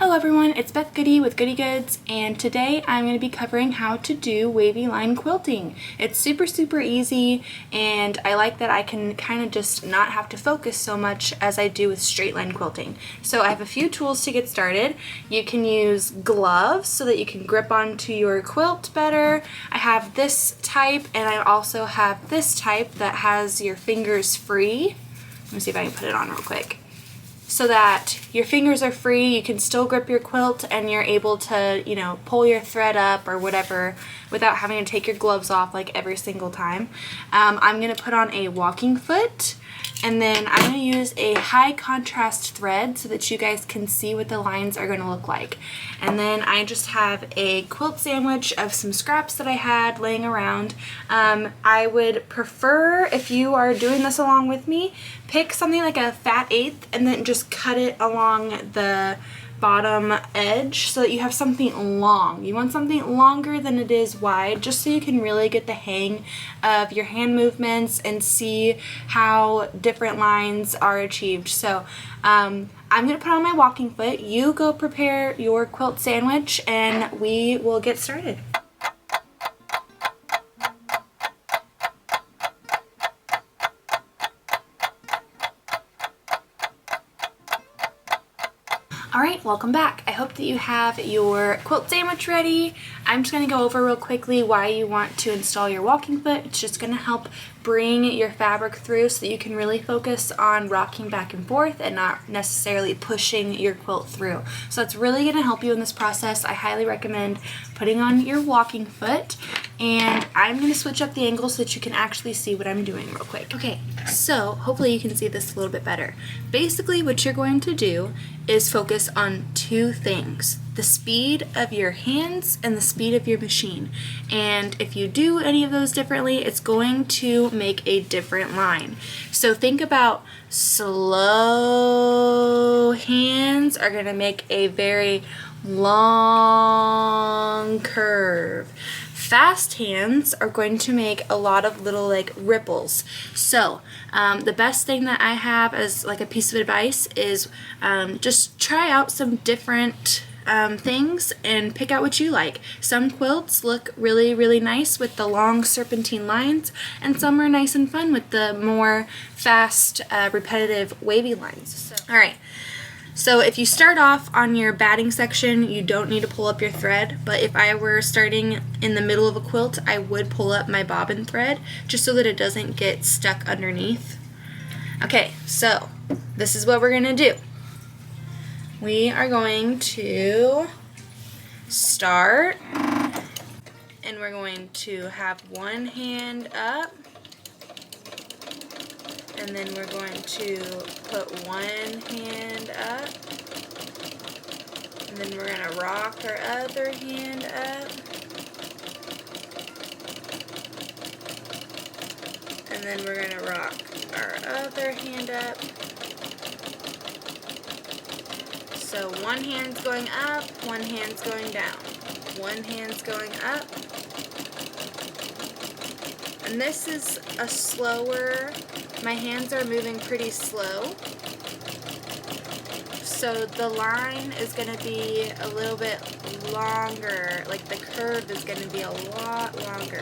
Hello everyone, it's Beth Goody with Goody Goods, and today I'm going to be covering how to do wavy line quilting. It's super easy, and I like that I can kind of just not have to focus so much as I do with straight line quilting. So I have a few tools to get started. You can use gloves so that you can grip onto your quilt better. I have this type, and I also have this type that has your fingers free. Let me see if I can put it on real quick. So that your fingers are free, you can still grip your quilt and you're able to, you know, pull your thread up or whatever without having to take your gloves off like every single time. I'm going to put on a walking foot, and then I'm going to use a high contrast thread so that you guys can see what the lines are going to look like. And then I just have a quilt sandwich of some scraps that I had laying around. I would prefer, if you are doing this along with me, pick something like a fat eighth and then just cut it along the bottom edge so that you have something long. You want something longer than it is wide, just so you can really get the hang of your hand movements and see how different lines are achieved. So I'm going to put on my walking foot. You go prepare your quilt sandwich and we will get started. Alright, welcome back. I hope that you have your quilt sandwich ready. I'm just going to go over real quickly why you want to install your walking foot. It's just going to help bring your fabric through so that you can really focus on rocking back and forth and not necessarily pushing your quilt through. So it's really going to help you in this process. I highly recommend putting on your walking foot, and I'm going to switch up the angle so that you can actually see what I'm doing real quick. Okay, so hopefully you can see this a little bit better. Basically what you're going to do is focus on two things: the speed of your hands and the speed of your machine. And if you do any of those differently, it's going to make a different line. So think about slow hands are going to make a very long curve. Fast hands are going to make a lot of little like ripples. So the best thing that I have as like a piece of advice is just try out some different things and pick out what you like. Some quilts look really nice with the long serpentine lines, and some are nice and fun with the more fast repetitive wavy lines. Alright. So if you start off on your batting section, you don't need to pull up your thread, but if I were starting in the middle of a quilt, I would pull up my bobbin thread just so that it doesn't get stuck underneath. Okay, so this is what we're going to do. We are going to start, and we're going to have one hand up, and then we're going to put one hand up, and then we're going to rock our other hand up, and then we're going to rock our other hand up. So one hand's going up, one hand's going down, one hand's going up, and this is a slower, my hands are moving pretty slow, so the line is going to be a little bit longer, like the curve is going to be a lot longer.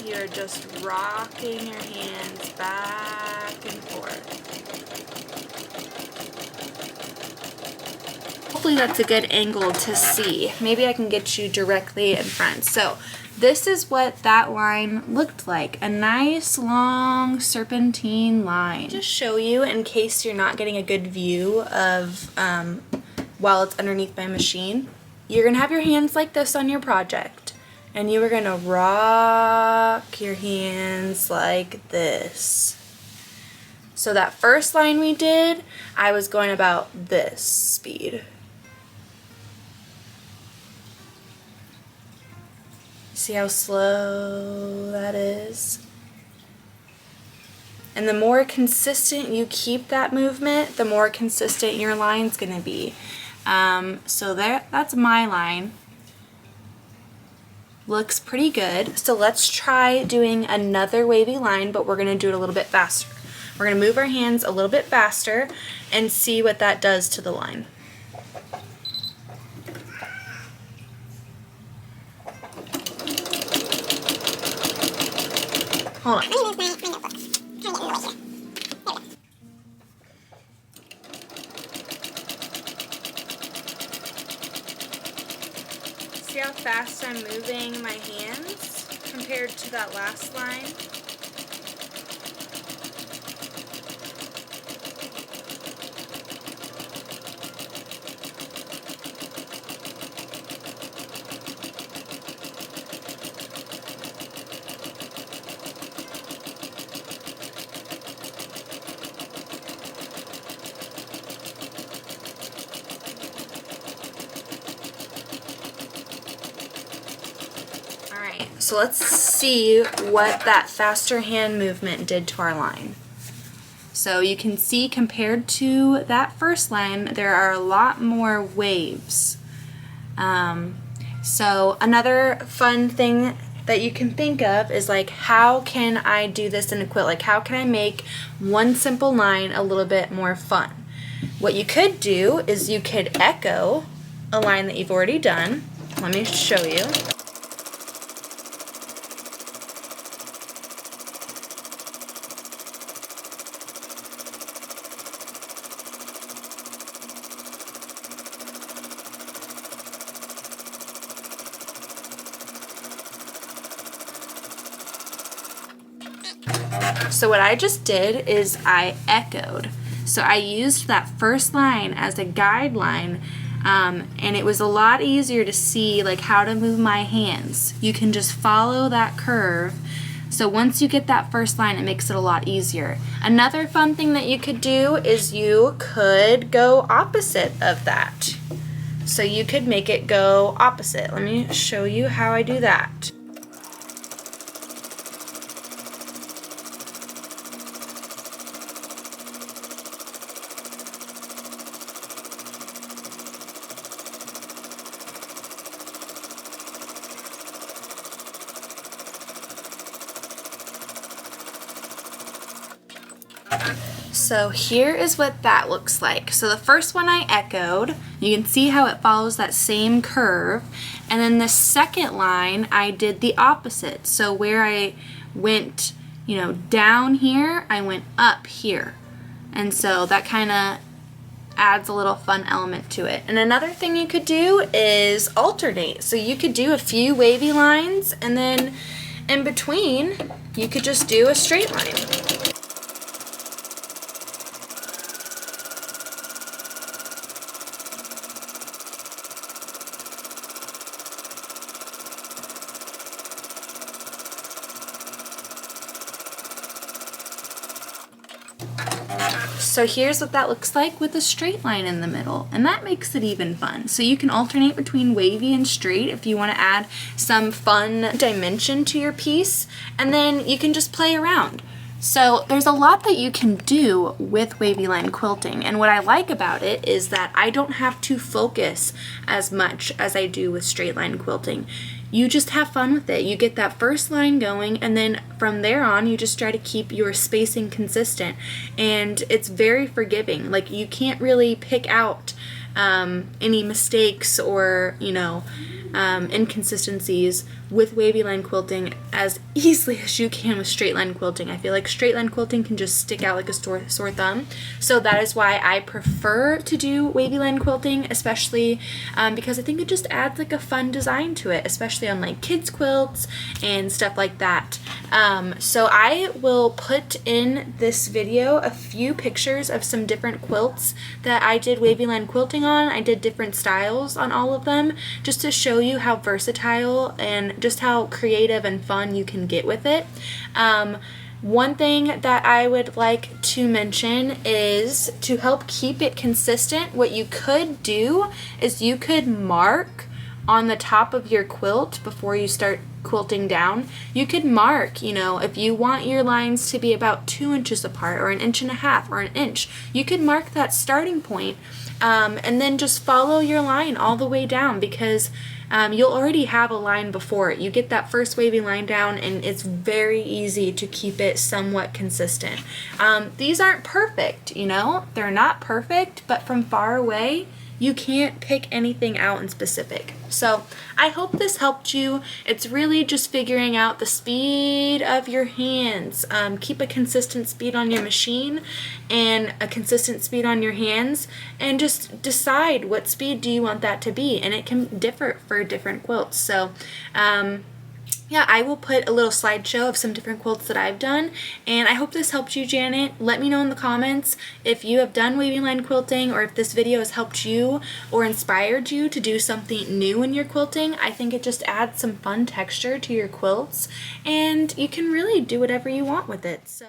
You're just rocking your hands back and forth. Hopefully that's a good angle to see. Maybe I can get you directly in front. So this is what that line looked like. A nice long serpentine line. Just show you in case you're not getting a good view of while it's underneath my machine. You're going to have your hands like this on your project, and you are going to rock your hands like this. So that first line we did, I was going about this speed. See how slow that is? And the more consistent you keep that movement, the more consistent your line's going to be. So that's my line. Looks pretty good. So let's try doing another wavy line, but we're going to do it a little bit faster. We're gonna move our hands a little bit faster and see what that does to the line. Hold on. See how fast I'm moving my hands compared to that last line? So let's see what that faster hand movement did to our line. So you can see compared to that first line, there are a lot more waves. So another fun thing that you can think of is like, how can I do this in a quilt? Like, how can I make one simple line a little bit more fun? What you could do is you could echo a line that you've already done. Let me show you. So what I just did is I echoed. So I used that first line as a guideline, and it was a lot easier to see like how to move my hands. You can just follow that curve. So once you get that first line, it makes it a lot easier. Another fun thing that you could do is you could go opposite of that. So you could make it go opposite. Let me show you how I do that. So here is what that looks like. So the first one I echoed, you can see how it follows that same curve, and then the second line I did the opposite. So where I went, down here, I went up here. And so that kind of adds a little fun element to it. And another thing you could do is alternate. So you could do a few wavy lines, and then in between you could just do a straight line. So here's what that looks like with a straight line in the middle, and that makes it even fun. So you can alternate between wavy and straight if you want to add some fun dimension to your piece, and then you can just play around. So there's a lot that you can do with wavy line quilting, and what I like about it is that I don't have to focus as much as I do with straight line quilting. You just have fun with it. You get that first line going, and then from there on you just try to keep your spacing consistent, and it's very forgiving. Like, you can't really pick out any mistakes or inconsistencies with wavy line quilting as easily as you can with straight line quilting. I feel like straight line quilting can just stick out like a sore thumb. So that is why I prefer to do wavy line quilting, especially because I think it just adds like a fun design to it, especially on like kids quilts and stuff like that. So I will put in this video a few pictures of some different quilts that I did wavy line quilting on. I did different styles on all of them just to show you how versatile and just how creative and fun you can get with it. One thing that I would like to mention is to help keep it consistent, what you could do is you could mark on the top of your quilt before you start quilting down. You could mark, if you want your lines to be about 2 inches apart or 1.5 inches or 1 inch, you could mark that starting point and then just follow your line all the way down, because you'll already have a line before it. You get that first wavy line down and it's very easy to keep it somewhat consistent. These aren't perfect, you know? They're not perfect, but from far away, you can't pick anything out in specific. So I hope this helped you. It's really just figuring out the speed of your hands. Keep a consistent speed on your machine and a consistent speed on your hands, and just decide what speed do you want that to be, and it can differ for different quilts. So yeah, I will put a little slideshow of some different quilts that I've done, and I hope this helped you, Janet. Let me know in the comments if you have done wavy line quilting, or if this video has helped you or inspired you to do something new in your quilting. I think it just adds some fun texture to your quilts, and you can really do whatever you want with it. So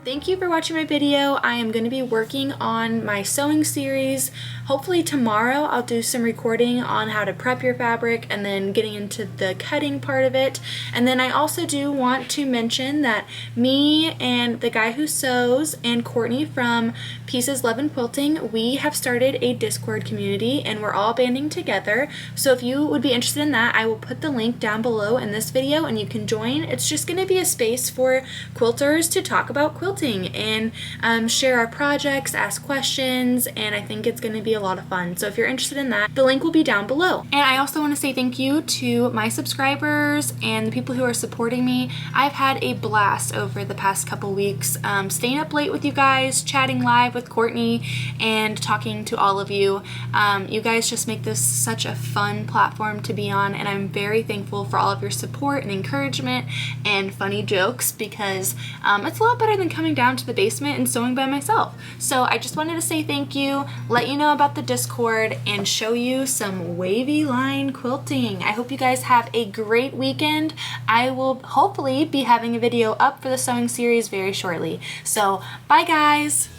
thank you for watching my video. I am going to be working on my sewing series. Hopefully tomorrow I'll do some recording on how to prep your fabric and then getting into the cutting part of it. And then I also do want to mention that me and the guy who sews and Courtney from Pieces Love and Quilting, we have started a Discord community and we're all banding together. So if you would be interested in that, I will put the link down below in this video and you can join. It's just going to be a space for quilters to talk about quilting and share our projects, ask questions, and I think it's going to be a lot of fun. So if you're interested in that, the link will be down below. And I also want to say thank you to my subscribers and the people who are supporting me. I've had a blast over the past couple weeks, staying up late with you guys, chatting live with Courtney, and talking to all of you. You guys just make this such a fun platform to be on, and I'm very thankful for all of your support and encouragement and funny jokes, because it's a lot better than coming down to the basement and sewing by myself. So I just wanted to say thank you, let you know about the Discord, and show you some wavy line quilting. I hope you guys have a great weekend. I will hopefully be having a video up for the sewing series very shortly. So bye guys!